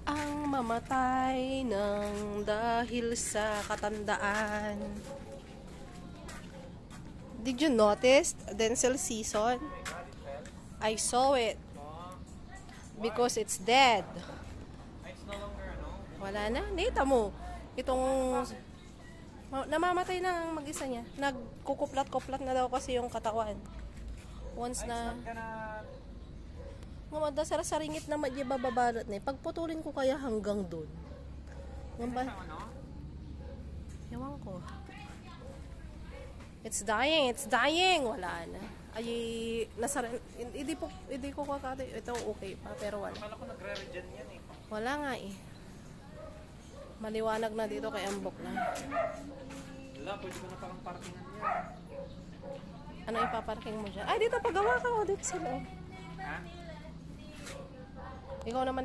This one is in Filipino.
ang mamatay ng dahil sa katandaan. Did you notice Denzel season? I saw it. Because it's dead. It's no longer, no? Wala na. Nita mo. Itong namamatay na ang mag-isa niya. Nagkukuplat-kuplat na daw kasi yung katawan. Once na ngumada sa ringit na majibababalot na pagputulin ko kaya hanggang doon. Ngamba. Ewan ko. It's dying, it's dying. Wala na. Ay, hindi ko kakati. Ito okay pa, pero wala. Akala ko nagre-regen yan eh. Wala nga eh. Maliwanag na dito kay Ambok na. Wala, pwede ko na parang parkingan yan. Ano ipaparking mo dyan? Ay, dito pagawa ka o dito sa loob. Ha? Ikaw naman